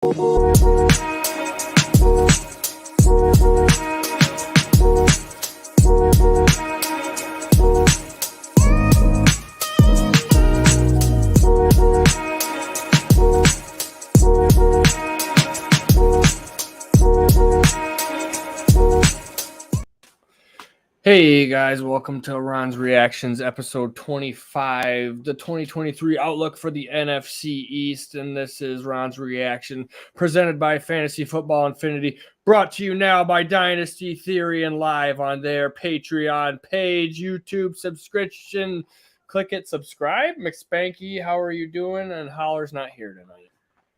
Hey guys, welcome to Ron's Reactions, episode 25, the 2023 outlook for the NFC East. And this is Ron's Reaction, presented by Fantasy Football Infinity, brought to you now by Dynasty Theory and live on their Patreon page, YouTube subscription. Click it, subscribe. McSpanky, how are you doing? And Holler's not here tonight.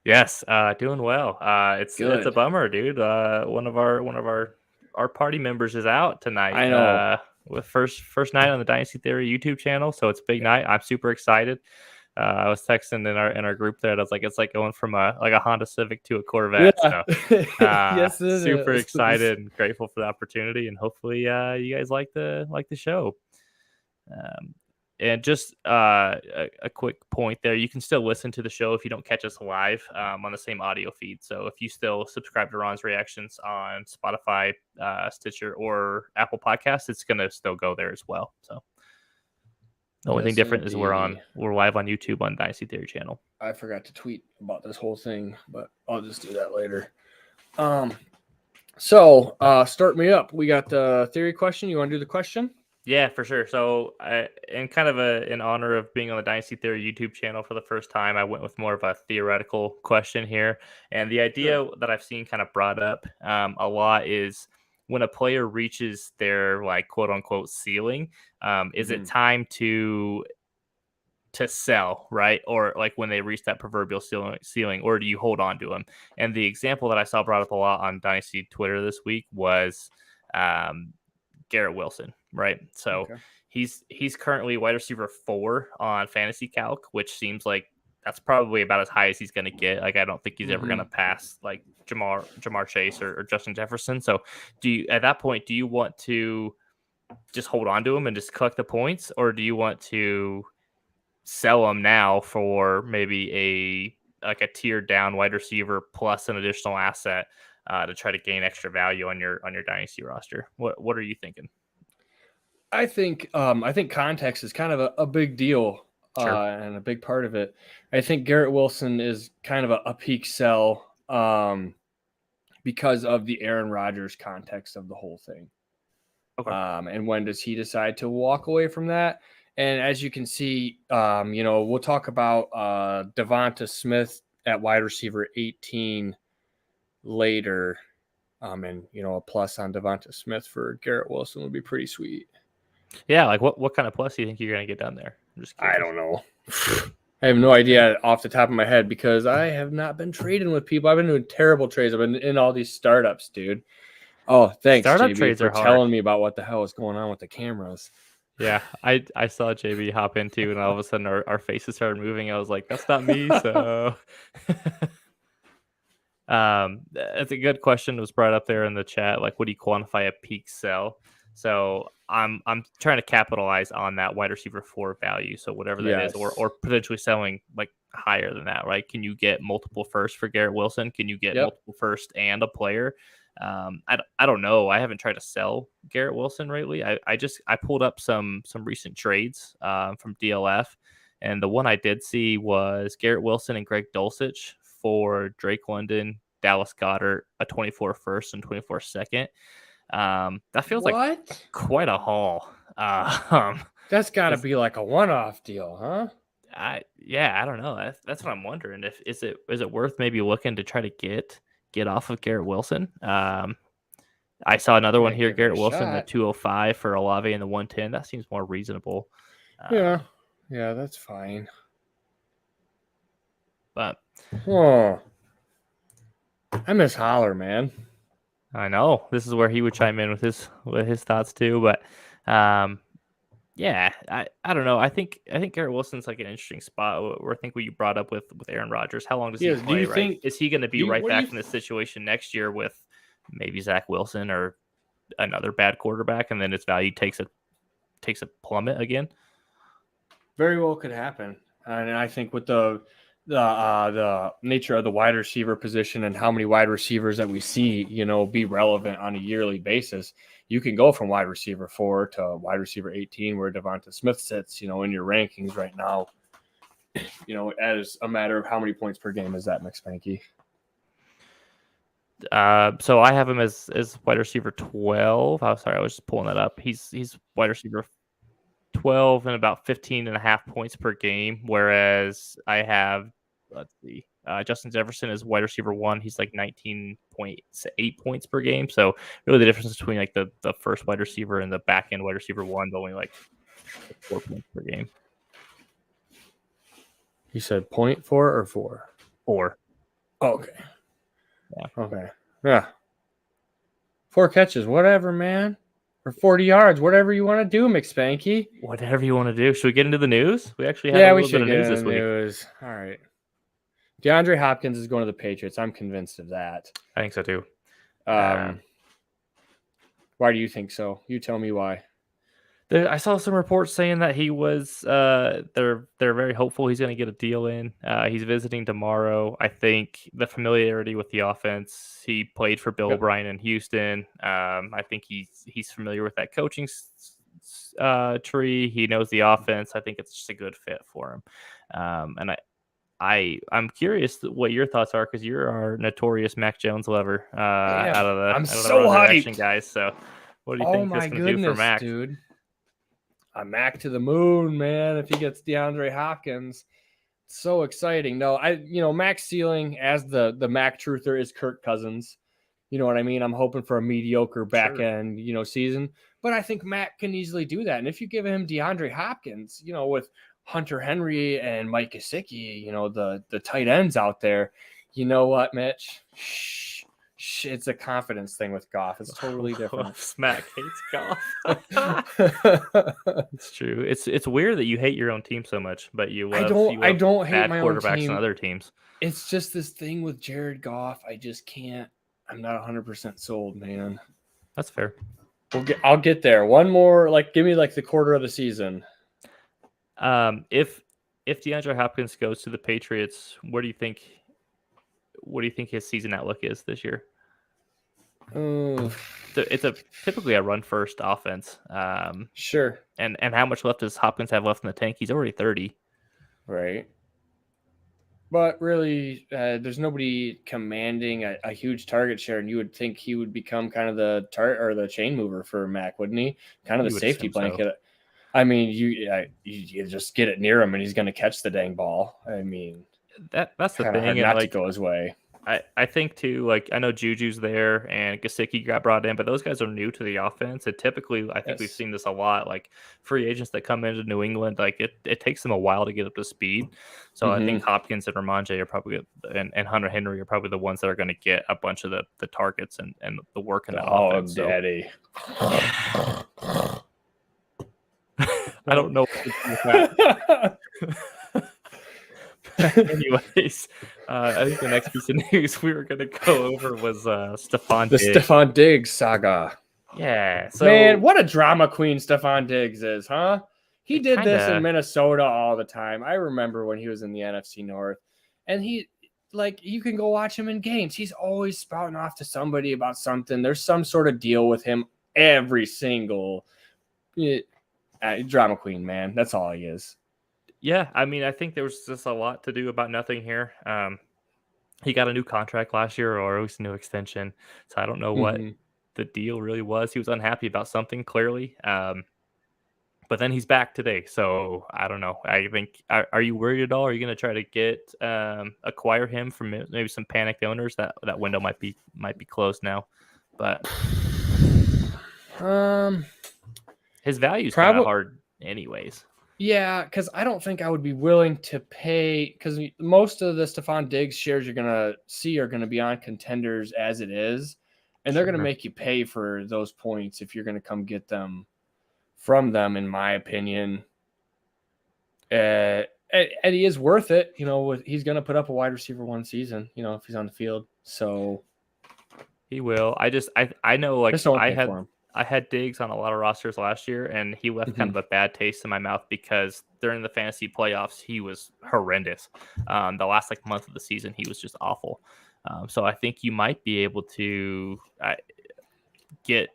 Yes, doing well. It's a bummer, dude. One of our party members is out tonight. I know. With first night on the Dynasty Theory YouTube channel, so it's a big night. I'm super excited. I was texting in our group thread. I was like, it's like going from a Honda Civic to a Corvette. Yeah. So, Yes, super excited and grateful for the opportunity, and hopefully, you guys like the show. And just a quick point there, you can still listen to the show if you don't catch us live on the same audio feed. So if you still subscribe to Ron's Reactions on Spotify, Stitcher, or Apple Podcasts, it's going to still go there as well. So the only thing different is we're live on YouTube on Dynasty Theory channel. I forgot to tweet about this whole thing, but I'll just do that later. So start me up. We got the theory question. You want to do the question? Yeah, for sure. So, in kind of in honor of being on the Dynasty Theory YouTube channel for the first time, I went with more of a theoretical question here. And the idea that I've seen kind of brought up a lot is when a player reaches their quote unquote ceiling, is it time to sell, right? Or when they reach that proverbial ceiling, or do you hold on to them? And the example that I saw brought up a lot on Dynasty Twitter this week was Garrett Wilson, right? So he's currently wide receiver 4 on FantasyCalc, which seems like that's probably about as high as he's going to get. I don't think he's ever going to pass Jamar Chase or Justin Jefferson. So at that point, do you want to just hold on to him and just collect the points, or do you want to sell him now for maybe a tiered down wide receiver plus an additional asset to try to gain extra value on your dynasty roster? What are you thinking? I think context is kind of a big deal and a big part of it. I think Garrett Wilson is kind of a peak sell because of the Aaron Rodgers context of the whole thing. Okay. And when does he decide to walk away from that? And as you can see, we'll talk about Devonta Smith at wide receiver 18 later. And a plus on Devonta Smith for Garrett Wilson would be pretty sweet. Yeah, what kind of plus do you think you're going to get done there? I don't know. I have no idea off the top of my head because I have not been trading with people. I've been doing terrible trades. I've been in all these startups, dude. Oh, thanks, Startup JB, trades for are hard. telling me about what the hell is going on with the cameras. Yeah, I saw JB hop into, and all of a sudden our faces started moving. I was like, that's not me. So that's a good question. It was brought up there in the chat. What do you quantify a peak sell? So I'm trying to capitalize on that wide receiver 4 value. So whatever that is, or potentially selling higher than that, right? Can you get multiple firsts for Garrett Wilson? Can you get multiple first and a player? I don't know. I haven't tried to sell Garrett Wilson lately. I pulled up some recent trades from DLF, and the one I did see was Garrett Wilson and Greg Dulcich for Drake London, Dallas Goedert, a 24 first and 24 second. That feels like quite a haul. That's got to be like a one-off deal, huh? I don't know. That's what I'm wondering. Is it worth maybe looking to try to get off of Garrett Wilson? I saw another one here, Garrett Wilson, the 205 for Olave and the 110. That seems more reasonable. Yeah, that's fine. But I miss Holler, man. I know this is where he would chime in with his thoughts too. But I don't know. I think Garrett Wilson's an interesting spot. Or I think what you brought up with Aaron Rodgers. How long does he play? Right? Is he going to be right back in this situation next year with maybe Zach Wilson or another bad quarterback, and then his value takes a plummet again? Very well could happen. And I think with the the nature of the wide receiver position and how many wide receivers that we see, be relevant on a yearly basis. You can go from wide receiver 4 to wide receiver 18, where Devonta Smith sits, in your rankings right now. As a matter of how many points per game is that, McSpanky? So I have him as wide receiver 12. Oh, sorry, I was just pulling that up. He's wide receiver 12 and about 15.5 points per game, whereas I have, let's see, Justin Jefferson is wide receiver 1. He's like 19.8 points per game. So really the difference between like the first wide receiver and the back end wide receiver 1 is only like 4 points per game. You said 0.4 or 4? 4. Oh, okay. Yeah. Okay. Yeah. 4 catches, whatever, man. Or 40 yards, whatever you want to do, McSpanky. Whatever you want to do. Should we get into the news? We actually have a little bit of news this week. News. All right. DeAndre Hopkins is going to the Patriots. I'm convinced of that. I think so too. Why do you think so? You tell me why. I saw some reports saying that he was. They're very hopeful he's going to get a deal in. He's visiting tomorrow. I think the familiarity with the offense. He played for Bill O'Brien in Houston. I think he's familiar with that coaching tree. He knows the offense. I think it's just a good fit for him. And I'm curious what your thoughts are, because you're our notorious Mac Jones lover out of the hyped guys. So what do you think that's going to do for Mac, dude? A Mac to the moon, man. If he gets DeAndre Hopkins, it's so exciting. No, Mac's ceiling as the Mac truther is Kirk Cousins. You know what I mean? I'm hoping for a mediocre back end, season. But I think Mac can easily do that. And if you give him DeAndre Hopkins, with Hunter Henry and Mike Gesicki, the tight ends out there, you know what, Mitch? It's a confidence thing with Goff. It's totally different. Smack hates Goff. It's true. It's weird that you hate your own team so much, but you love I don't hate my own quarterbacks team. on other teams. It's just this thing with Jared Goff. I just can't. I'm not 100% sold, man. That's fair. I'll get there. One more, give me the quarter of the season. If DeAndre Hopkins goes to the Patriots, what do you think his season outlook is this year? It's typically a run first offense. Sure. And how much left does Hopkins have left in the tank? He's already 30. Right. But really, there's nobody commanding a huge target share, and you would think he would become kind of the chain mover for Mac, wouldn't he? Kind of the safety blanket. So. I mean, you just get it near him, and he's going to catch the dang ball. I mean, that's the thing. Not to go his way. I think too, I know Juju's there and Gesicki got brought in, but those guys are new to the offense. And typically, I think we've seen this a lot, free agents that come into New England, it takes them a while to get up to speed. So I think Hopkins and Ramondre are probably, and Hunter Henry are probably the ones that are going to get a bunch of the targets and the work in that offense. Oh, daddy. I don't know what to do with that. Anyways, I think the next piece of news we were going to go over was Stefon Diggs. The Stefon Diggs saga. Yeah. So, man, what a drama queen Stefon Diggs is, huh? He did this in Minnesota all the time. I remember when he was in the NFC North. And he, you can go watch him in games. He's always spouting off to somebody about something. There's some sort of deal with him every single drama queen, man. That's all he is. Yeah, I mean, I think there was just a lot to do about nothing here. He got a new contract last year, or at least a new extension. So I don't know what the deal really was. He was unhappy about something, clearly. But then he's back today. So I don't know. I think, are you worried at all? Are you going to try to acquire him from maybe some panicked owners? That window might be closed now. But his value is kind of hard anyways. Yeah, because I don't think I would be willing to pay, because most of the Stefon Diggs shares you're going to see are going to be on Contenders as it is, and they're going to make you pay for those points if you're going to come get them from them, in my opinion. And he is worth it, he's going to put up a wide receiver 1 season, if he's on the field. So he will. I know, I had Diggs on a lot of rosters last year, and he left kind of a bad taste in my mouth because during the fantasy playoffs, he was horrendous. The last month of the season, he was just awful. So I think you might be able to get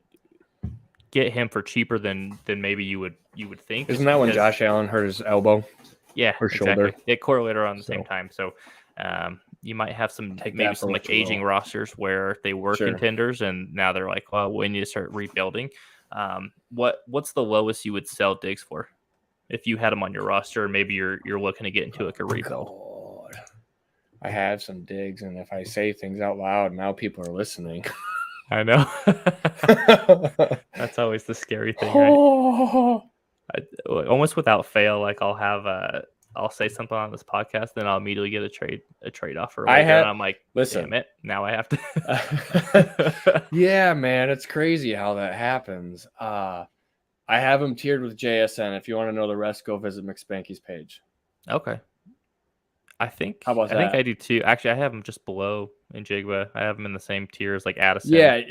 him for cheaper than maybe you would think. Isn't that when Josh Allen hurt his elbow? Yeah, or shoulder. Exactly. It correlated around the same time. So you might have some aging rosters where they were contenders, and now they're like, well, we need to start rebuilding. What's the lowest you would sell Diggs for if you had him on your roster? Maybe you're looking to get into a rebuild. God. I have some Diggs, and if I say things out loud, now people are listening. I know. That's always the scary thing, right? Almost without fail, I'll say something on this podcast, then I'll immediately get a trade offer. And I'm like, listen, damn it, now I have to. Yeah, man, it's crazy how that happens. I have him tiered with JSN. If you want to know the rest, go visit McSpanky's page. Okay. I think I do too. Actually, I have him just below in Jigba. I have him in the same tier as Addison. Yeah,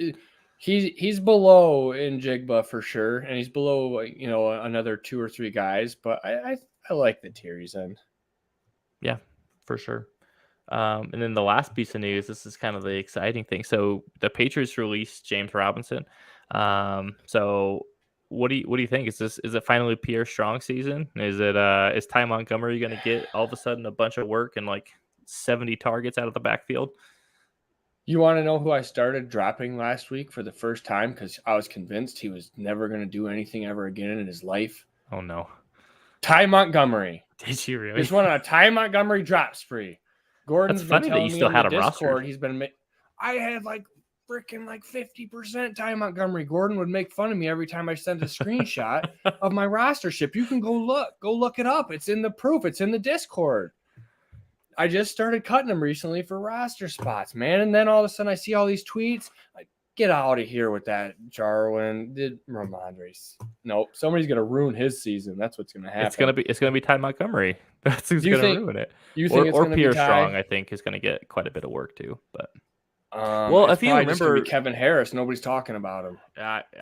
he's below in Jigba for sure, and he's below another 2 or 3 guys. But I like the tier he's in. Yeah, for sure. And then the last piece of news. This is kind of the exciting thing. So the Patriots released James Robinson. So what do you think? Is it finally Pierre Strong season? Is Ty Montgomery going to get all of a sudden a bunch of work and 70 targets out of the backfield? You want to know who I started dropping last week for the first time because I was convinced he was never going to do anything ever again in his life? Oh no, Ty Montgomery. Did you really? Just went on a Ty Montgomery drop spree. Gordon's That's funny that you still had him rostered. He's been. I had freaking 50% Ty Montgomery. Gordon would make fun of me every time I sent a screenshot of my rostership. You can go look it up. It's in the proof. It's in the Discord. I just started cutting him recently for roster spots, man. And then all of a sudden I see all these tweets. Get out of here with that, Jarwin. Did Ramondre? Nope. Somebody's gonna ruin his season. That's what's gonna happen. It's gonna be Ty Montgomery. That's who's gonna ruin it. You think or Pierre Strong? I think is gonna get quite a bit of work too. But if you remember Kevin Harris, nobody's talking about him.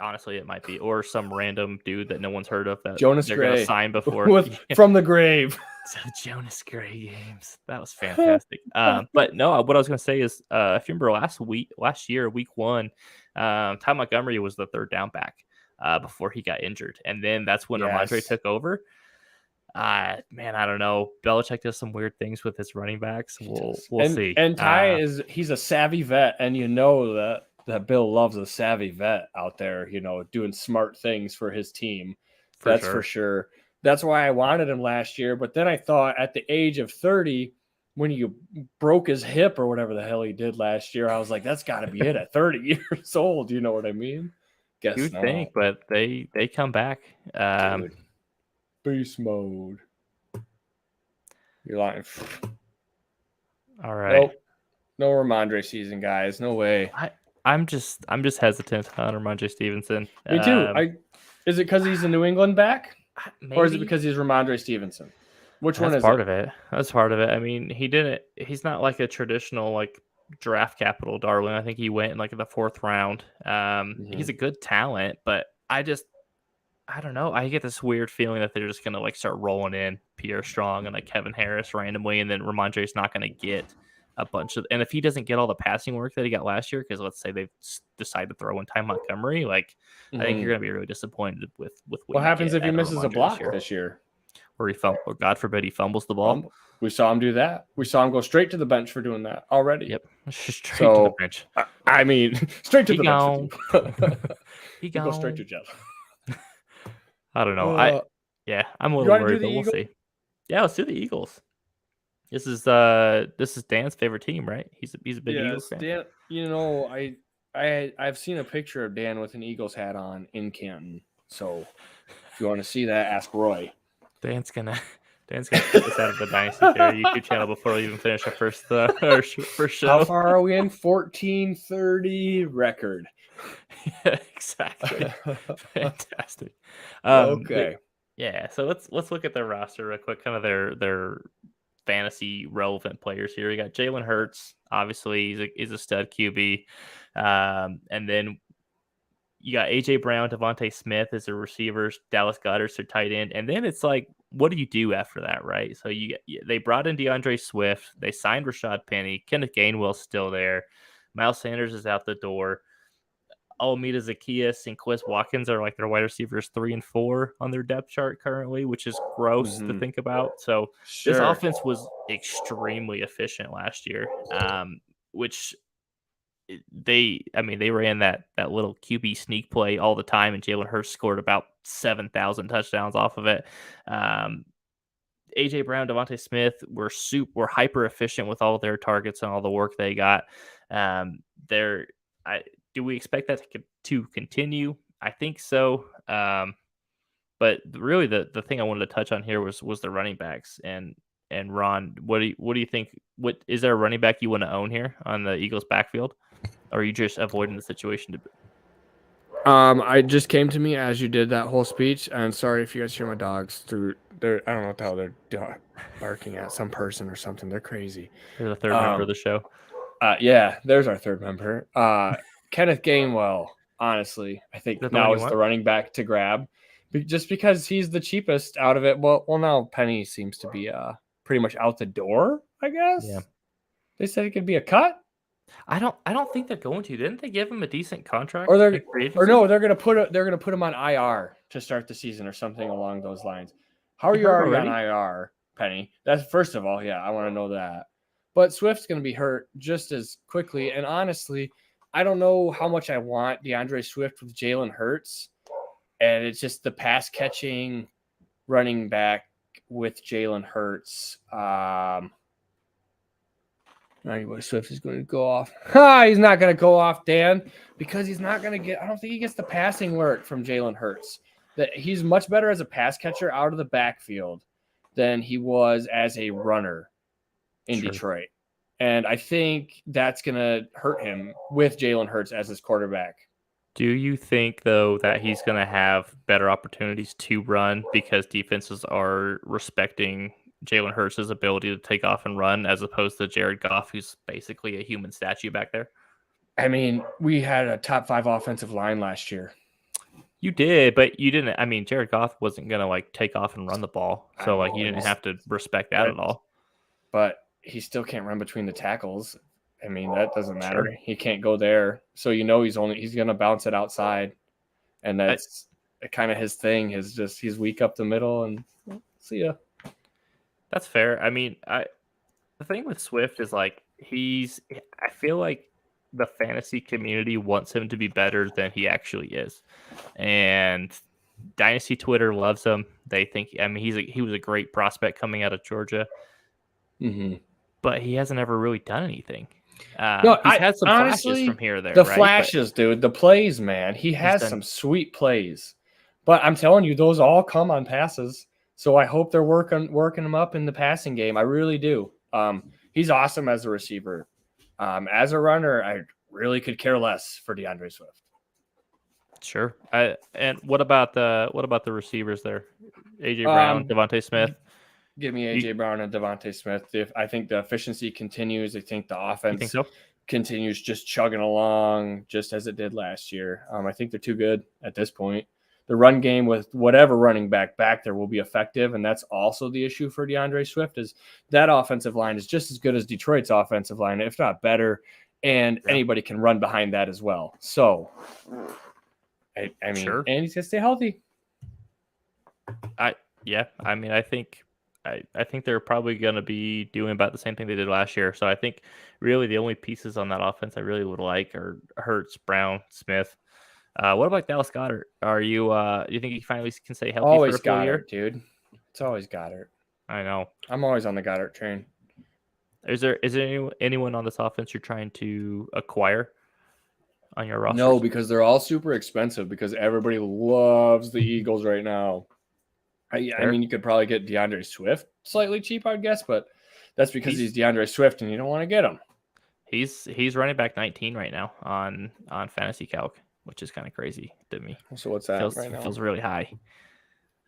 Honestly, it might be, or some random dude that no one's heard of that Jonas they're Gray gonna sign before from the grave. So Jonas Gray games. That was fantastic. But no, what I was going to say is, if you remember last year, week 1, Ty Montgomery was the third down back before he got injured. And then that's when Ramondre took over. Man, I don't know. Belichick does some weird things with his running backs. We'll see. And Ty he's a savvy vet. And that Bill loves a savvy vet out there, doing smart things for his team. That's for sure. That's why I wanted him last year. But then I thought at the age of 30, when you broke his hip or whatever the hell he did last year, I was like, that's got to be it at 30 years old. You know what I mean? Guess you'd think, but they come back. Dude, beast mode. You're lying. All right. Nope. No Ramondre season, guys. No way. I'm just hesitant on Ramondre Stevenson. Me too. Is it because he's a New England back? Maybe. Or is it because he's Ramondre Stevenson? Which one is part of it? That's part of it. I mean, he's not like a traditional draft capital darling. I think he went in the 4th round. He's a good talent, but I don't know. I get this weird feeling that they're just gonna start rolling in Pierre Strong and Kevin Harris randomly, and then Ramondre's not gonna get a bunch of. And if he doesn't get all the passing work that he got last year, because let's say they've decided to throw in Ty Montgomery, I think you're gonna be really disappointed with what happens if he misses a block this year, or or God forbid he fumbles the ball. We saw him do that. We saw him go straight to the bench for doing that already. Yep, straight to the bench. I mean, straight to the bench. He go straight to jail. I don't know. I'm a little worried, but we'll see. Yeah, let's do the Eagles. This is Dan's favorite team, right? He's a big Eagles fan. Dan, I've seen a picture of Dan with an Eagles hat on in Canton. So if you want to see that, ask Roy. Dan's gonna get this out of the Dynasty Theory YouTube channel before we even finish our first show. How far are we in? 14-30 record. Yeah, exactly. Fantastic. Okay. Yeah, so let's look at their roster real quick, kind of their fantasy relevant players here. We got Jalen Hurts, obviously he's a stud QB, and then you got AJ Brown, Devontae Smith as the receivers, Dallas Goedert their tight end, and then it's like, what do you do after that, right? So they brought in DeAndre Swift, they signed Rashad Penny, Kenneth Gainwell's still there, Miles Sanders is out the door. Alameda Zacchaeus and Quez Watkins are like their wide receivers 3 and 4 on their depth chart currently, which is gross to think about. So this offense was extremely efficient last year, which they ran that little QB sneak play all the time, and Jalen Hurts scored about 7,000 touchdowns off of it. AJ Brown, Devontae Smith were hyper efficient with all their targets and all the work they got. Do we expect that to continue? I think so. But really, the thing I wanted to touch on here was the running backs. And Ron, what do you think? What is there a running back you want to own here on the Eagles' backfield, or are you just avoiding the situation? I just came to me as you did that whole speech, and sorry if you guys hear my dogs through there. I don't know what the hell they're barking at some person or something. They're crazy. They're the third member of the show. Yeah, there's our third member. Kenneth Gainwell, honestly, I think now is the running back to grab, just because he's the cheapest out of it. Well, now Penny seems to be pretty much out the door, I guess. Yeah. They said it could be a cut. I don't think they're going to. Didn't they give him a decent contract? Or they're gonna put him on IR to start the season or something along those lines. How are you already on IR, Penny? That's first of all, yeah, I want to know that. But Swift's gonna be hurt just as quickly, and honestly, I don't know how much I want DeAndre Swift with Jalen Hurts, and it's just the pass catching running back with Jalen Hurts. Anyway, Swift is going to go off. He's not going to go off, Dan, because he's not going to get. I don't think he gets the passing work from Jalen Hurts. That he's much better as a pass catcher out of the backfield than he was as a runner in Detroit. And I think that's going to hurt him with Jalen Hurts as his quarterback. Do you think, though, that he's going to have better opportunities to run because defenses are respecting Jalen Hurts' ability to take off and run as opposed to Jared Goff, who's basically a human statue back there? I mean, we had a top 5 offensive line last year. You did, but you didn't. I mean, Jared Goff wasn't going to take off and run the ball. So you didn't have to respect that at all. But he still can't run between the tackles. I mean, that doesn't matter. Sure. He can't go there. So he's going to bounce it outside. And that's kind of his thing, he's weak up the middle, and see ya. That's fair. I mean, the thing with Swift is I feel like the fantasy community wants him to be better than he actually is. And Dynasty Twitter loves him. They think, he was a great prospect coming out of Georgia. Mm-hmm. But he hasn't ever really done anything. No, he's had some flashes from here or there. The flashes, dude. The plays, man. He has some sweet plays. But I'm telling you, those all come on passes. So I hope they're working him up in the passing game. I really do. He's awesome as a receiver. As a runner, I really could care less for DeAndre Swift. Sure. And what about the receivers there? AJ Brown, Devontae Smith. Give me AJ Brown and Devontae Smith. I think the efficiency continues. I think the offense continues just chugging along just as it did last year. I think they're too good at this point. The run game with whatever running back there will be effective, and that's also the issue for DeAndre Swift is that offensive line is just as good as Detroit's offensive line, if not better, and anybody can run behind that as well. So, I mean, and he's going to stay healthy. I think they're probably going to be doing about the same thing they did last year. So I think really the only pieces on that offense I really would like are Hurts, Brown, Smith. What about Dallas Goedert? Are you think he finally can stay healthy always for a full year? Dude. It's always Goedert. I know. I'm always on the Goedert train. Is there anyone on this offense you're trying to acquire on your roster? No, because they're all super expensive because everybody loves the Eagles right now. I mean, you could probably get DeAndre Swift slightly cheap, I'd guess, but that's because he's DeAndre Swift and you don't want to get him. He's running back 19 right now on FantasyCalc, which is kind of crazy to me. So what's that right now? Feels really high.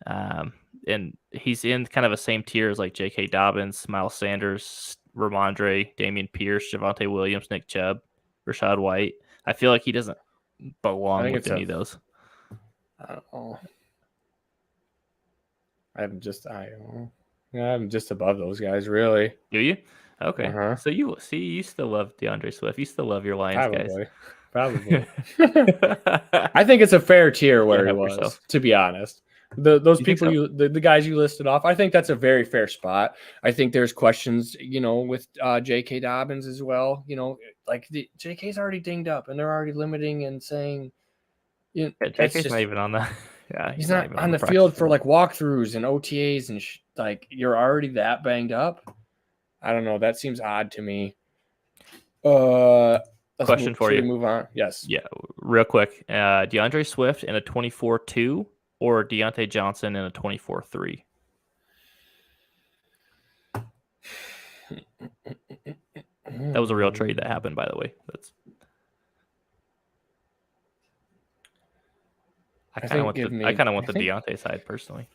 And he's in kind of the same tier as J.K. Dobbins, Miles Sanders, Ramondre, Dameon Pierce, Javonte Williams, Nick Chubb, Rashad White. I feel like he doesn't belong with any of those? I don't know. I'm just above those guys, really. Do you? Okay. So you still love DeAndre Swift. You still love your Lions guys. Probably. I think it's a fair tier where he was, yourself. to be honest. Those people so? the guys you listed off, I think that's a very fair spot. I think there's questions, with J.K. Dobbins as well. Like J.K.'s already dinged up, and they're already limiting and saying, J.K.'s not even on the. Yeah, he's not on the field for like walkthroughs and OTAs and like you're already that banged up. I don't know. That seems odd to me. Question for you. Move on. Yes. Yeah, real quick. DeAndre Swift in a 24-2 or Deontay Johnson in a 24-3? That was a real trade that happened, by the way. I kind of want the Deontay side personally.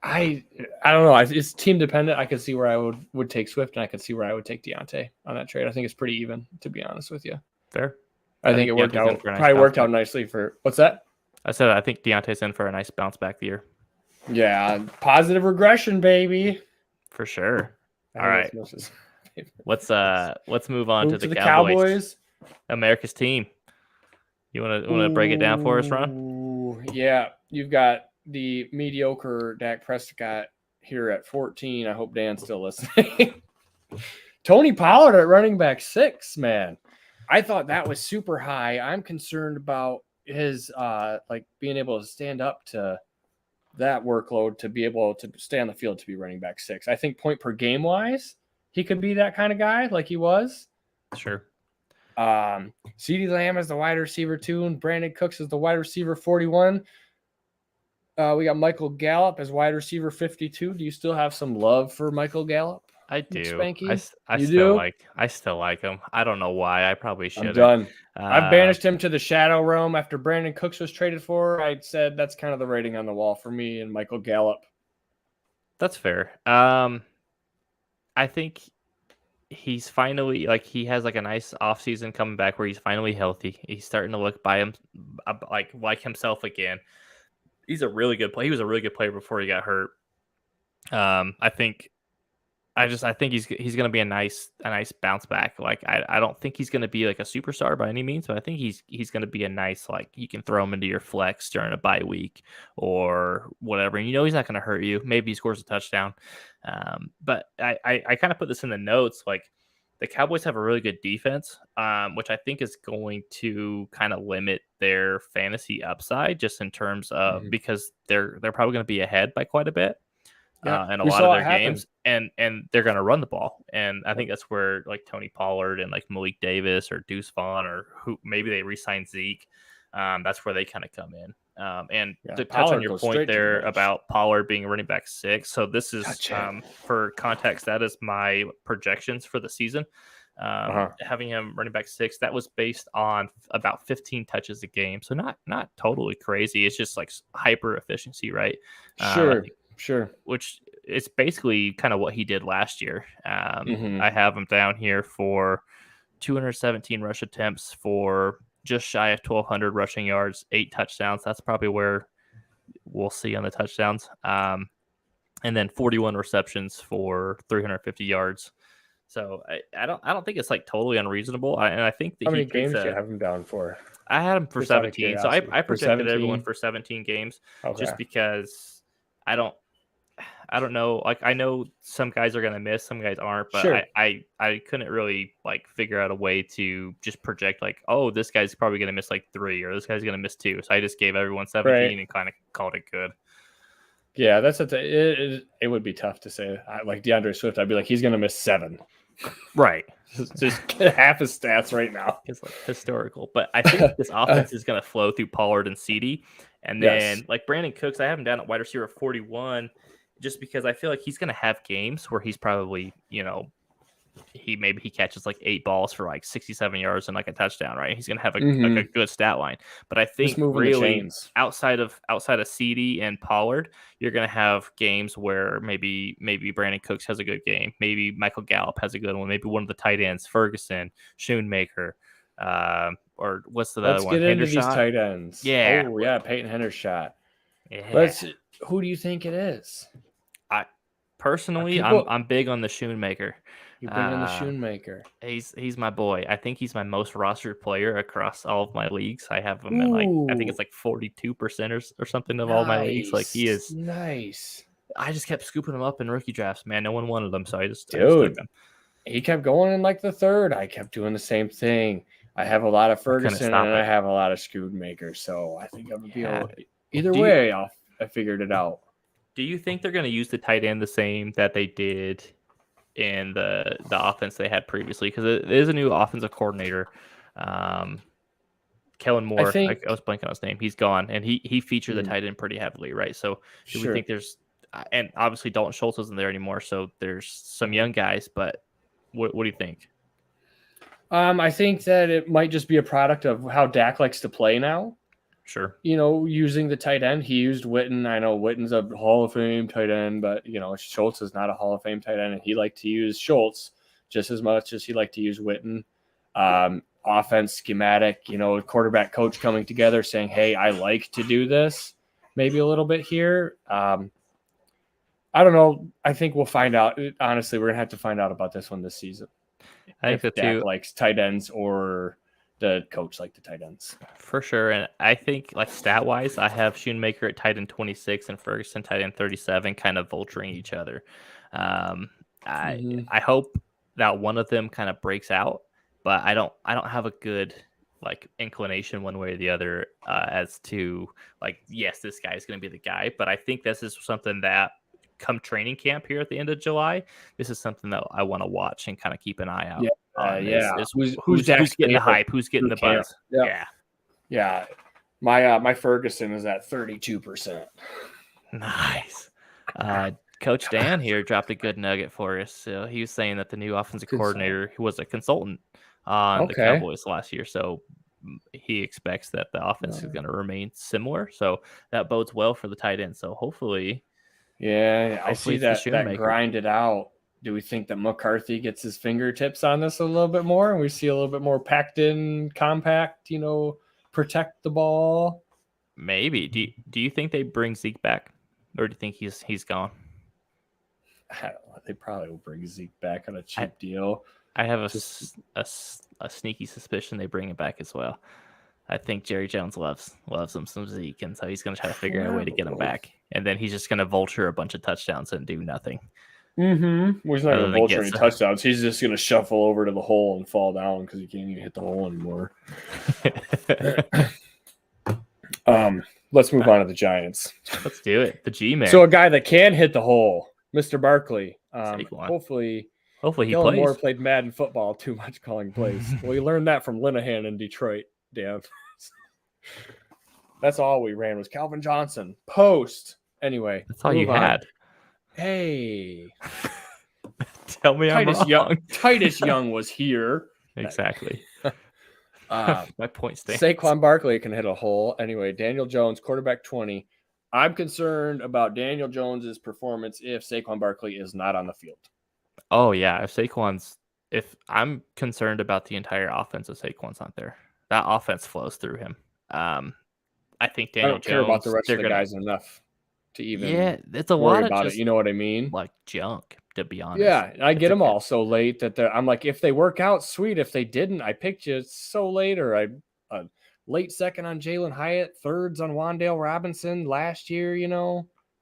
I don't know. It's team dependent. I could see where I would take Swift, and I could see where I would take Deontay on that trade. I think it's pretty even, to be honest with you. Fair. I think it worked out. Probably worked out nicely for what's that? I said I think Deontay's in for a nice bounce back year. Yeah, positive regression, baby. For sure. All right. Let's move on to the Cowboys. America's team. You want to break it down for us, Ron? Yeah, you've got the mediocre Dak Prescott here at 14. I hope Dan's still listening. Tony Pollard at running back 6, man. I thought that was super high. I'm concerned about his being able to stand up to that workload, to be able to stay on the field, to be running back 6. I think point per game wise, he could be that kind of guy like he was. Sure. CeeDee Lamb is the wide receiver 2, and Brandon Cooks is the wide receiver 41. We got Michael Gallup as wide receiver 52. Do you still have some love for Michael Gallup? I do. Spanky? I still like him. I don't know why. I probably should. I'm done. I've banished him to the shadow realm after Brandon Cooks was traded for. I said that's kind of the rating on the wall for me and Michael Gallup. That's fair. I think he's finally he has a nice offseason coming back where he's finally healthy. He's starting to look by him like himself again. He's a really good player. He was a really good player before he got hurt. I think he's going to be a nice bounce back. I don't think he's going to be a superstar by any means, but I think he's going to be a nice you can throw him into your flex during a bye week or whatever. And he's not going to hurt you. Maybe he scores a touchdown. But I kind of put this in the notes. The Cowboys have a really good defense, which I think is going to kind of limit their fantasy upside just in terms of because they're probably going to be ahead by quite a bit. In a lot of their games, and they're going to run the ball, and I think that's where Tony Pollard and Malik Davis or Deuce Vaughn or who maybe they re-sign Zeke. That's where they kind of come in. And to touch on your point there about Pollard being running back 6, so this is for context. That is my projections for the season. Having him running back 6, that was based on about 15 touches a game, so not totally crazy. It's just hyper efficiency, right? Sure. Which is basically kind of what he did last year. I have him down here for 217 rush attempts for just shy of 1,200 rushing yards, 8 touchdowns. That's probably where we'll see on the touchdowns. And then 41 receptions for 350 yards. So I don't think it's totally unreasonable. And I think that how many games do you have him down for? I had him for 17. So I projected everyone for 17 games just because I don't know. I know some guys are going to miss, some guys aren't, but sure. I couldn't really figure out a way to just project oh, this guy's probably going to miss 3 or this guy's going to miss 2. So I just gave everyone 17 and kind of called it good. Yeah, that's it would be tough to say. Like DeAndre Swift, I'd be he's going to miss 7. Right. Just get half his stats right now. It's historical. But I think this offense is going to flow through Pollard and CeeDee. And then Brandon Cooks, I have him down at wide receiver 41 just because I feel he's going to have games where he's probably, he catches 8 balls for 67 yards and a touchdown, right? He's going to have a good stat line. But I think really outside of CeeDee and Pollard, you're going to have games where maybe Brandon Cooks has a good game. Maybe Michael Gallup has a good one. Maybe one of the tight ends, Ferguson, Schoonmaker, or what's the Let's other one? get into these Hendershot? tight ends. Yeah. Oh, yeah, Peyton Hendershot. Yeah. Who do you think it is? Personally, People, I'm big on the Shoemaker. you're big on the Shoemaker. He's my boy. I think he's my most rostered player across all of my leagues. I have him in I think it's like 42% or something of all my leagues. Like he is nice. I just kept scooping him up in rookie drafts, man. No one wanted him, so I just took him. He kept going in like the third. I kept doing the same thing. I have a lot of Ferguson and I have a lot of Schoonmaker, so I think I'm gonna be either way. I figured it out. Do you think they're going to use the tight end the same that they did in the offense they had previously? Because it is a new offensive coordinator. Kellen Moore, I was blanking on his name. He's gone, and he featured the tight end pretty heavily, right? So do we think there's – and obviously Dalton Schultz isn't there anymore, so there's some young guys, but what do you think? I think that it might just be a product of how Dak likes to play now. Sure. Using the tight end, he used Witten. I know Witten's a Hall of Fame tight end, but, Schultz is not a Hall of Fame tight end, and he liked to use Schultz just as much as he liked to use Witten. Offense, schematic, quarterback coach coming together saying, hey, I like to do this maybe a little bit here. I don't know. I think we'll find out. Honestly, we're going to have to find out about this one this season. I think that Dak likes tight ends or the coach like the tight ends. For sure. And I think like stat wise, I have Shoemaker at tight end 26 and Ferguson tight end 37, kind of vulturing each other. I hope that one of them kind of breaks out, but I don't have a good like inclination one way or the other as to like, yes, this guy is going to be the guy. But I think this is something that come training camp here at the end of July, this is something that I want to watch and kind of keep an eye out. Who's getting the hype? Who's getting the buzz? Yeah. My Ferguson is at 32%. Nice. Coach Dan here dropped a good nugget for us. So he was saying that the new offensive coordinator, who was a consultant on the Cowboys last year, so he expects that the offense is going to remain similar. So that bodes well for the tight end. So hopefully, I see that grind it out. Do we think that McCarthy gets his fingertips on this a little bit more, and we see a little bit more packed in, compact, protect the ball? Maybe. Do you think they bring Zeke back, or do you think he's gone? I don't know. They probably will bring Zeke back on a cheap deal. I have a sneaky suspicion they bring him back as well. I think Jerry Jones loves him some Zeke, and so he's going to try to figure out a way to get him back. And then he's just going to vulture a bunch of touchdowns and do nothing. Well, he's not going to vulture any touchdowns. He's just going to shuffle over to the hole and fall down because he can't even hit the hole anymore. Let's move on to the Giants. Let's do it. The G-Man. So a guy that can hit the hole, Mr. Barkley. Hopefully he plays. Moore played Madden football too much calling plays. Well, we learned that from Linehan in Detroit, Dan. That's all we ran was Calvin Johnson. Post. Anyway. That's all you had. Hey. Tell me I'm wrong. Titus Young was here. Exactly. My point stands. Saquon Barkley can hit a hole. Anyway, Daniel Jones, quarterback 20. I'm concerned about Daniel Jones's performance if Saquon Barkley is not on the field. Oh, yeah. If I'm concerned about the entire offense if Saquon's not there. That offense flows through him. I think Daniel Jones. I don't care about the rest of the guys enough to even it's a lot about it. You know what I mean? Like junk, to be honest. Yeah, I get them all so late that I'm like, if they work out, sweet. If they didn't, I picked you so late, or I late second on Jalen Hyatt, thirds on Wan'Dale Robinson last year.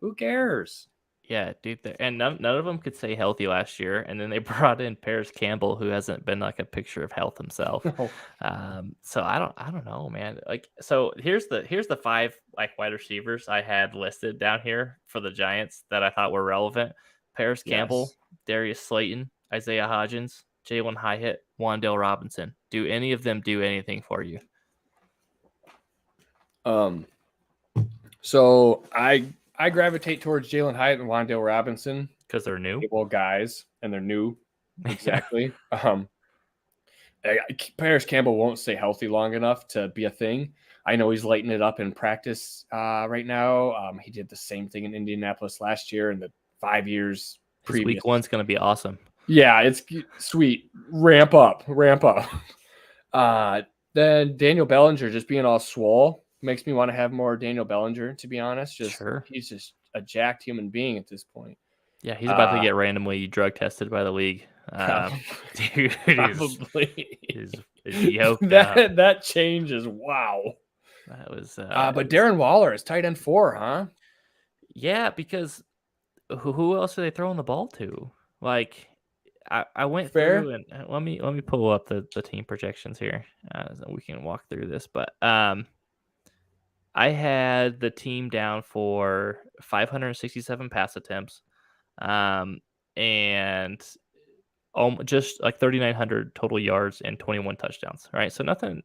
Who cares? Yeah, dude. And none of them could stay healthy last year. And then they brought in Paris Campbell, who hasn't been like a picture of health himself. So I don't know, man. Like, so here's the 5 like wide receivers I had listed down here for the Giants that I thought were relevant. Paris Campbell, Darius Slayton, Isaiah Hodgins, Jalen Hyatt, Wan'Dale Robinson. Do any of them do anything for you? So I gravitate towards Jalen Hyatt and Wan'Dale Robinson because they're new guys and they're new. Exactly. Paris Campbell won't stay healthy long enough to be a thing. I know he's lighting it up in practice right now. He did the same thing in Indianapolis last year and the 5 years previous. Week 1's going to be awesome. Yeah, it's sweet. Ramp up. Then Daniel Bellinger just being all swole makes me want to have more Daniel Bellinger, to be honest. Sure. He's just a jacked human being at this point. Yeah, he's about to get randomly drug tested by the league. Dude Probably. is yoked up. That changes. Wow. That was but Darren Waller is tight end 4, huh? Yeah, because who else are they throwing the ball to? Like, I went through and let me pull up the team projections here, so we can walk through this. But I had the team down for 567 pass attempts, and just like 3,900 total yards and 21 touchdowns. Right, so nothing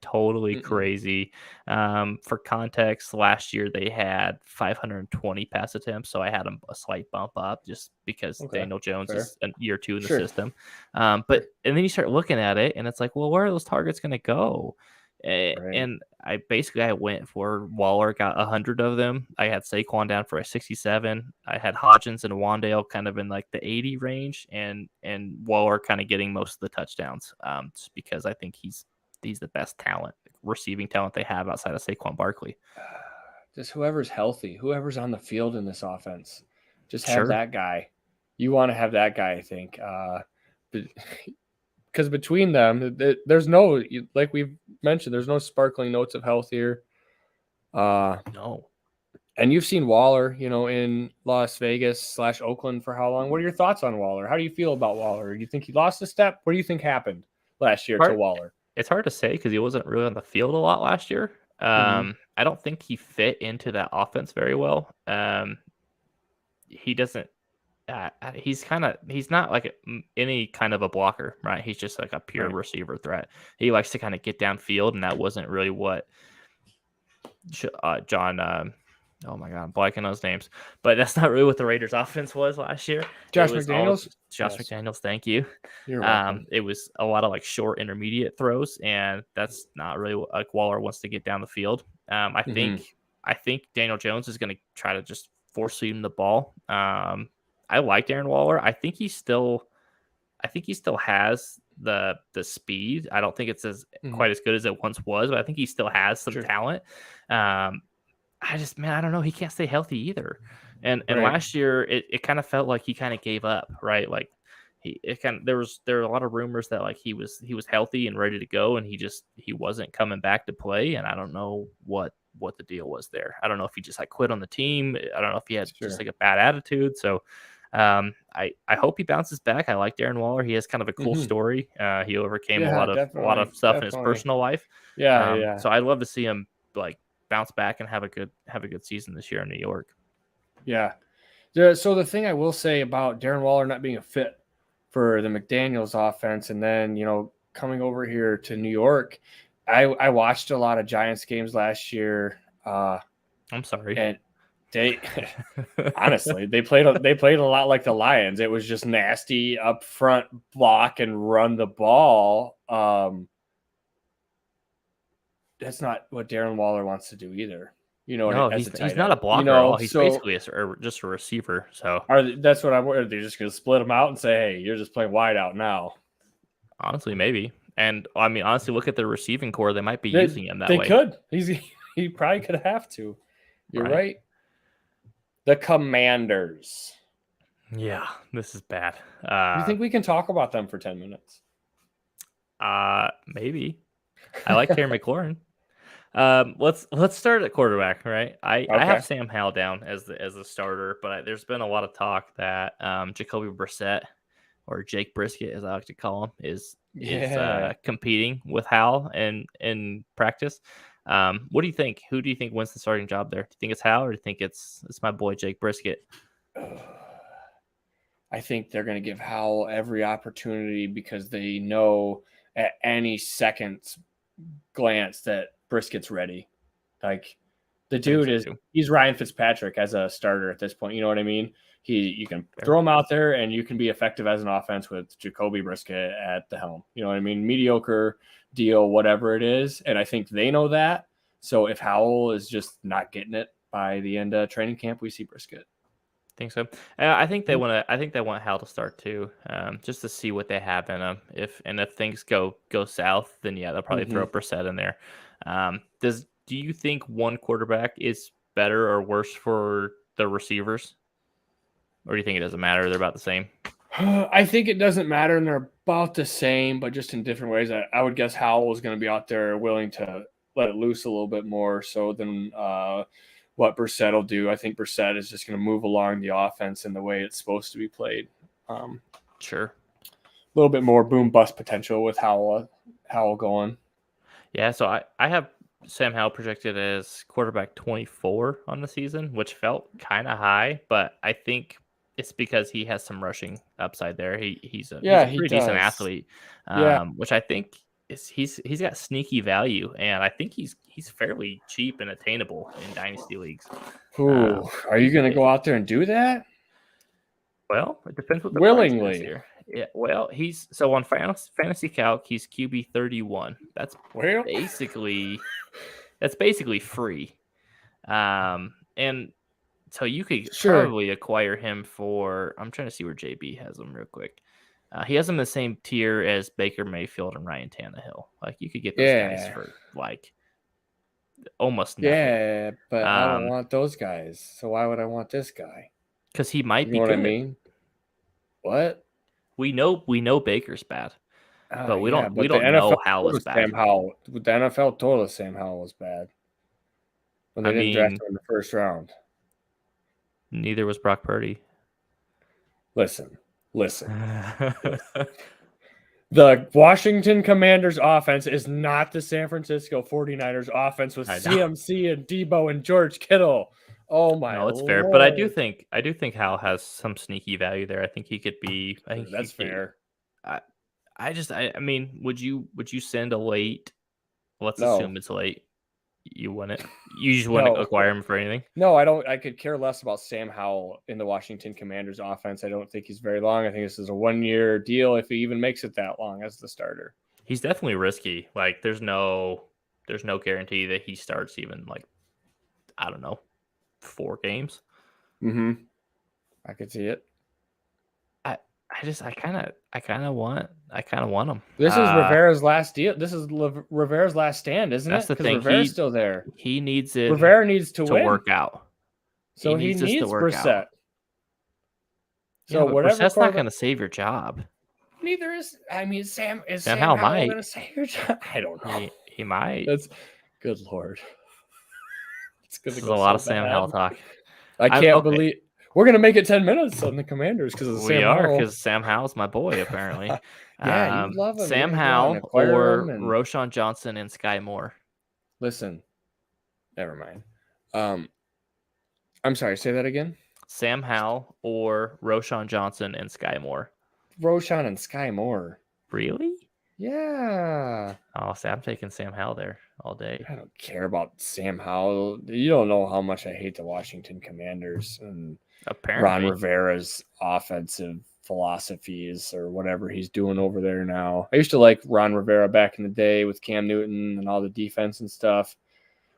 totally crazy. For context, last year they had 520 pass attempts, so I had a slight bump up just because Daniel Jones is a year 2 in the system. But and then you start looking at it, and it's like, well, where are those targets going to go? And I went for Waller, got 100 of them. I had Saquon down for a 67. I had Hodgins and Wandale kind of in like the 80 range, and Waller kind of getting most of the touchdowns, just because I think he's the best receiving talent they have outside of Saquon Barkley. Just whoever's healthy, whoever's on the field in this offense, just have that guy. You want to have that guy, I think. Because between them, there's no, like we've mentioned, there's no sparkling notes of health here. No. And you've seen Waller, in Las Vegas / Oakland for how long? What are your thoughts on Waller? How do you feel about Waller? Do you think he lost a step? What do you think happened last year to Waller? It's hard to say because he wasn't really on the field a lot last year. I don't think he fit into that offense very well. He doesn't. He's not like any kind of a blocker, right? He's just like a pure receiver threat. He likes to kind of get downfield, and that wasn't really what John. Oh my God, I'm blanking on those names, but that's not really what the Raiders' offense was last year. Josh McDaniels. McDaniels, thank you. You're welcome. It was a lot of like short intermediate throws, and that's not really what like Waller wants to get down the field. I think Daniel Jones is going to try to just force him the ball. I like Darren Waller. I think he still has the speed. I don't think it's quite as good as it once was, but I think he still has some talent. I don't know. He can't stay healthy either. And last year it kind of felt like he kind of gave up, right? Like there were a lot of rumors that like he was healthy and ready to go, and he wasn't coming back to play. And I don't know what the deal was there. I don't know if he just like quit on the team. I don't know if he had just like a bad attitude. So I hope he bounces back. I like Darren Waller. He has kind of a cool story. He overcame a lot of stuff in his personal life. So I'd love to see him like bounce back and have a good season this year in New York. Yeah. So the thing I will say about Darren Waller not being a fit for the McDaniels offense, and then coming over here to New York, I watched a lot of Giants games last year. I'm sorry. And they honestly they played a lot like the Lions. It was just nasty up front, block and run the ball. That's not what Darren Waller wants to do either. No, he's not a blocker at all. He's basically just a receiver. So that's what I'm worried. They're just going to split him out and say, "Hey, you're just playing wide out now." Honestly, maybe. And I mean, honestly, look at the receiving core. They might be using him that way. They could. He probably could have to. You're right. The Commanders. Yeah, this is bad. You think we can talk about them for 10 minutes? Maybe. I like Terry McLaurin. Let's start at quarterback, right? I have Sam Howell down as the starter, but there's been a lot of talk that Jacoby Brissett, or Jake Brisket, as I like to call him, is competing with Howell in practice. What do you think? Who do you think wins the starting job there? Do you think it's Howell, or do you think it's my boy Jake Brisket? I think they're going to give Howell every opportunity because they know at any second glance that Brisket's ready. Like the dude he's Ryan Fitzpatrick as a starter at this point. You know what I mean? You can throw him out there and you can be effective as an offense with Jacoby Brisket at the helm. You know what I mean? Mediocre deal, whatever it is. And I think they know that. So if Howell is just not getting it by the end of training camp, we see Brisket. Think so? I think they want to. I think they want Hal to start too, just to see what they have in them. If things go south, then yeah, they'll probably throw Brissett in there. Do you think one quarterback is better or worse for the receivers, or do you think it doesn't matter? They're about the same. I think it doesn't matter, and they're about the same, but just in different ways. I would guess Howell is going to be out there willing to let it loose a little bit more so than what Brissett will do. I think Brissett is just going to move along the offense in the way it's supposed to be played. Sure. A little bit more boom bust potential with Howell going. Yeah, so I have Sam Howell projected as quarterback 24 on the season, which felt kind of high, but I think it's because he has some rushing upside there. He's a pretty decent athlete, which I think he's got sneaky value, and I think he's fairly cheap and attainable in dynasty leagues. Ooh, are you going to go out there and do that? Well, it depends what the willingly price is here. Yeah, well, he's so on FantasyCalc, he's QB 31. That's basically free. And so you could probably acquire him for. I'm trying to see where JB has him real quick. He has him in the same tier as Baker Mayfield and Ryan Tannehill. Like you could get those guys for like almost nothing. Yeah, but I don't want those guys. So why would I want this guy? Because he might be good. What I mean? What? We know Baker's bad, but we don't NFL know Howell is bad. The NFL told us Sam Howell was bad when they didn't draft him in the first round. Neither was Brock Purdy. Listen. The Washington Commanders offense is not the San Francisco 49ers offense with CMC and Debo and George Kittle. Oh my! No, it's fair, but I do think Hal has some sneaky value there. I think he could be. I think that's fair. I mean, would you send a late? Let's assume it's late. You want it? You just want to acquire him for anything? No, I don't. I could care less about Sam Howell in the Washington Commanders offense. I don't think he's very long. I think this is a 1-year deal if he even makes it that long as the starter. He's definitely risky. Like there's no guarantee that he starts even like I don't know 4 games. I could see it. I kind of want him. This is Rivera's last deal. This is Rivera's last stand, isn't it? That's the thing. Rivera's still there. He needs it. Rivera needs to win. Work out. So he needs Brissett. So whatever. Brissett's not going to save your job. Neither is. I mean, Sam Howell going to save your job? I don't know. He might. That's good Lord. This is a lot of Sam Howell talk. I can't believe. We're going to make it 10 minutes on the Commanders because of Sam Howell. We are because Sam Howell's my boy, apparently. You love him. Sam Howell or Roschon Johnson and Sky Moore. Listen, never mind. I'm sorry, say that again. Sam Howell or Roschon Johnson and Sky Moore. Roschon and Sky Moore. Really? Yeah. Oh, so I'm taking Sam Howell there all day. I don't care about Sam Howell. You don't know how much I hate the Washington Commanders and apparently Ron Rivera's offensive philosophies or whatever he's doing over there now. I used to like Ron Rivera back in the day with Cam Newton and all the defense and stuff.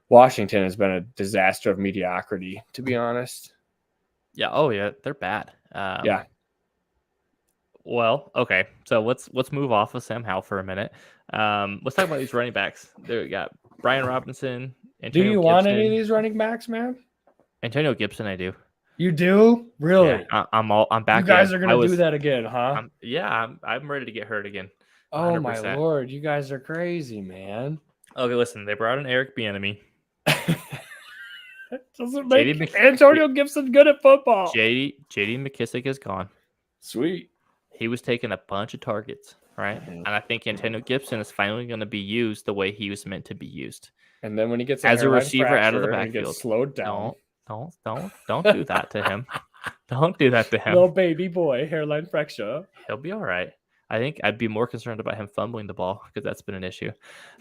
Washington has been a disaster of mediocrity, to be honest. Yeah. Oh, yeah. They're bad. Yeah. Well, okay. So let's move off of Sam Howell for a minute. Let's talk about these running backs. There we got Brian Robinson. Do you want any of these running backs, man? Antonio Gibson, I do. You do? Really? Yeah, I'm back. You guys are gonna do that again, huh? I'm ready to get hurt again. 100%. Oh my Lord, you guys are crazy, man. Okay, listen, they brought in Eric Bieniemy. Doesn't make Antonio Gibson good at football. JD McKissick is gone. Sweet. He was taking a bunch of targets, right? And I think Antonio Gibson is finally going to be used the way he was meant to be used. And then when he gets as a receiver out of the backfield, gets slowed down. Don't do that to him. Don't do that to him. Little baby boy, hairline fracture. He'll be all right. I think I'd be more concerned about him fumbling the ball because that's been an issue.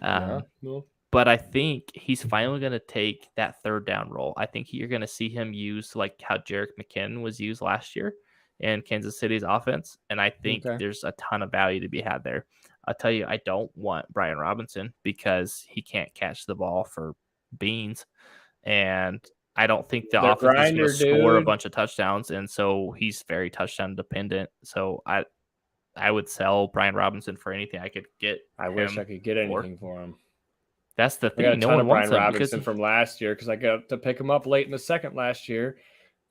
But I think he's finally going to take that third down role. I think you're going to see him used like how Jerick McKinnon was used last year in Kansas City's offense. And I think there's a ton of value to be had there. I'll tell you, I don't want Brian Robinson because he can't catch the ball for beans. And I don't think the They're offense is going to grinder, score a dude. bunch of touchdowns, and so he's very touchdown dependent. So I would sell Brian Robinson for anything I could get. I wish I could get anything for him. That's the I got a thing. No ton one of wants Brian him Robinson from last year because I got to pick him up late in the second last year,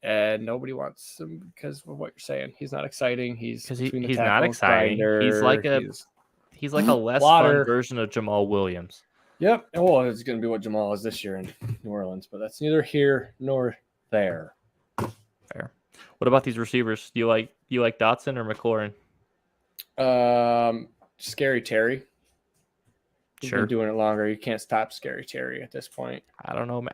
and nobody wants him because of what you're saying. He's not exciting. He's not exciting. Grinder. He's like a less Plotter. fun version of Jamal Williams. Yep. Well, it's going to be what Jamal is this year in New Orleans, but that's neither here nor there. Fair. What about these receivers? Do you like Dotson or McLaurin? Scary Terry. He's Sure. been doing it longer. You can't stop Scary Terry at this point. I don't know.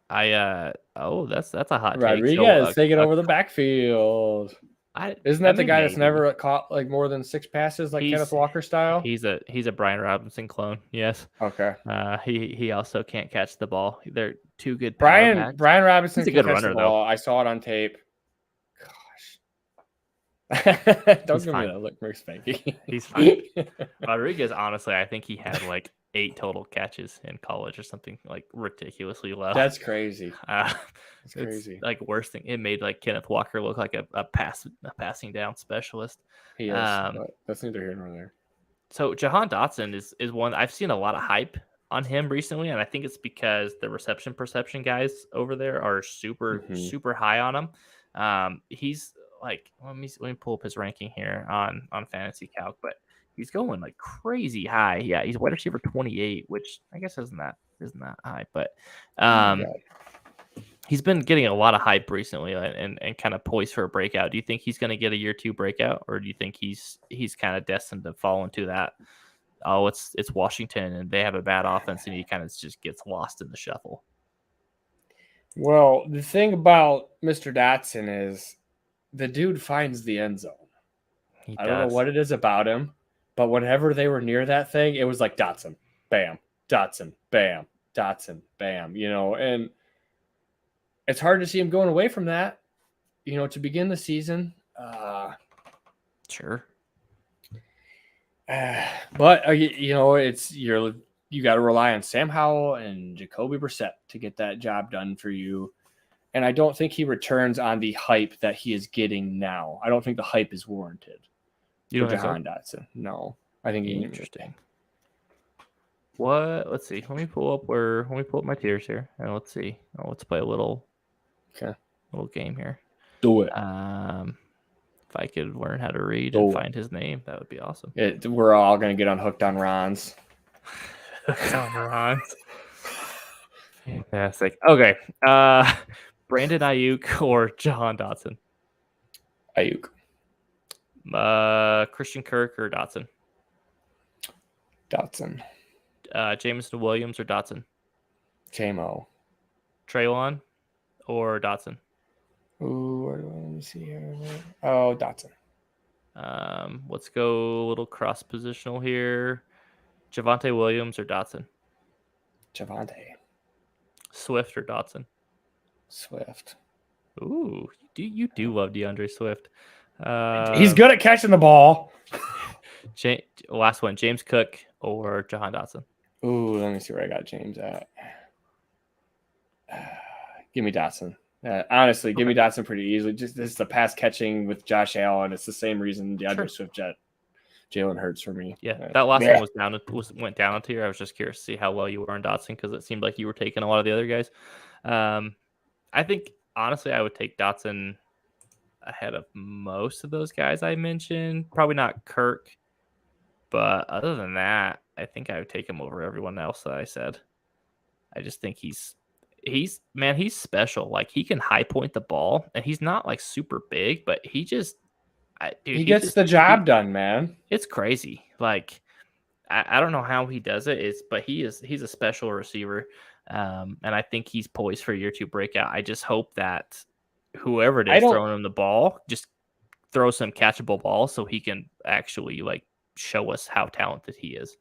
That's a hot take. Rodriguez taking over the backfield. Isn't that the guy that's never caught like more than 6 passes, like Kenneth Walker style? He's a Brian Robinson clone. Yes. Okay. He also can't catch the ball. They're too good. Brian Robinson. He's a good runner though. I saw it on tape. Don't give me that look, Merc Spanky. He's fine. Rodriguez, honestly, I think he had like 8 total catches in college or something like ridiculously low. That's crazy. That's crazy. Like worst thing. It made like Kenneth Walker look like a passing down specialist. He is. But that's neither here nor there. So Jahan Dotson is one I've seen a lot of hype on him recently, and I think it's because the reception perception guys over there are super high on him. He's like, let me pull up his ranking here on FantasyCalc, but he's going like crazy high. Yeah, he's wide receiver 28, which I guess isn't that high, but he's been getting a lot of hype recently and kind of poised for a breakout. Do you think he's going to get a year 2 breakout, or do you think he's kind of destined to fall into that? Oh, it's Washington and they have a bad offense, and he kind of just gets lost in the shuffle. Well, the thing about Mr. Dotson is the dude finds the end zone. I don't know what it is about him, but whenever they were near that thing, it was like Dotson, bam, Dotson, bam, Dotson, bam, and it's hard to see him going away from that, to begin the season. Sure. But, you got to rely on Sam Howell and Jacoby Brissett to get that job done for you. And I don't think he returns on the hype that he is getting now. I don't think the hype is warranted. You don't think Jahan Dotson? No, I think he's interesting. What? Let's see. Let me pull up my tiers here, and let's see. Let's play a little game here. Do it. If I could learn how to read and find his name, that would be awesome. We're all gonna get unhooked on Ron's. Fantastic. Okay. Brandon Ayuk or Jahan Dotson? Ayuk. Christian Kirk or Dotson? Dotson. Jameson Williams or Dotson? JMO. Treylon or Dotson? Ooh, let me see here. Oh, Dotson. Let's go a little cross positional here. Javonte Williams or Dotson? Javonte. Swift or Dotson? Swift. Ooh, you do love DeAndre Swift. He's good at catching the ball. Last one, James Cook or Jahan Dotson? Ooh, let me see where I got James at. Give me Dotson. Honestly, give me Dotson pretty easily. Just this is the pass catching with Josh Allen. It's the same reason DeAndre Swift jet Jalen Hurts for me. Yeah, that last one went down a tier. I was just curious to see how well you were on Dotson because it seemed like you were taking a lot of the other guys. I think honestly, I would take Dotson ahead of most of those guys I mentioned. Probably not Kirk, but other than that, I think I would take him over everyone else that I said. I just think he's special. Like he can high point the ball, and he's not like super big, but he gets the job done, man. It's crazy. Like I don't know how he does it. But he's a special receiver, and I think he's poised for a year 2 breakout. I just hope that whoever it is throwing him the ball just throw some catchable balls so he can actually like show us how talented he is.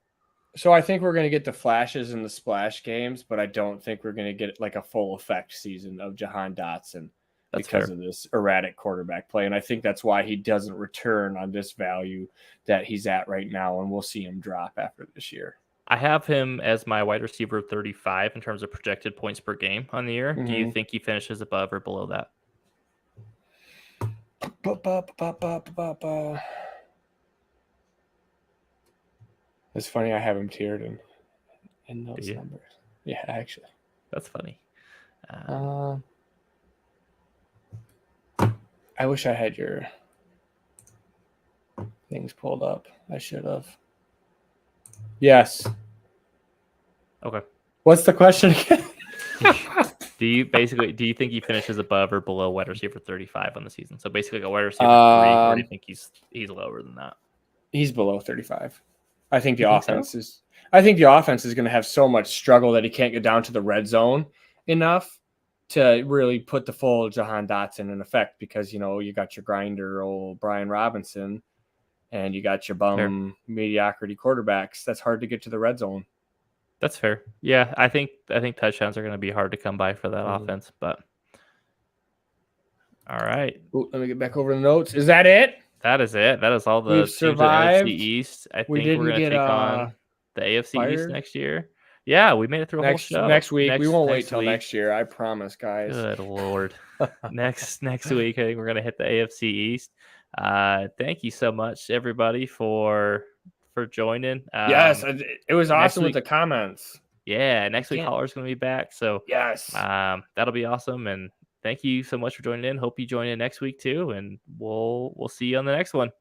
So I think we're going to get the flashes in the splash games, but I don't think we're going to get like a full effect season of Jahan Dotson because of this erratic quarterback play. And I think that's why he doesn't return on this value that he's at right now. And we'll see him drop after this year. I have him as my wide receiver 35 in terms of projected points per game on the year. Do you think he finishes above or below that? It's funny. I have him tiered in those you? numbers. Yeah, actually. That's funny. I wish I had your things pulled up. I should have. Yes. Okay. What's the question again? Do you think he finishes above or below wide receiver 35 on the season? So basically like a wide receiver 3, or do you think he's lower than that? He's below 35. I think the offense is going to have so much struggle that he can't get down to the red zone enough to really put the full Jahan Dotson in effect, because you got your grinder old Brian Robinson and you got your bum mediocrity quarterbacks. That's hard to get to the red zone. That's fair. Yeah, I think touchdowns are going to be hard to come by for that offense, but all right. Ooh, let me get back over the notes. Is that it? That is it. That is all the We've teams in survived. NFC East. I We think we're going to didn't take get, on the AFC fired? East next year. Yeah, we made it through a whole show. Next week. We won't wait next till week. next year. I promise, guys. Good Lord. next week, I think we're going to hit the AFC East. Thank you so much, everybody, for joining. Yes, it was awesome with the comments. Yeah, next week Holler's going to be back. So yes, that'll be awesome. And thank you so much for joining in. Hope you join in next week too. And we'll see you on the next one.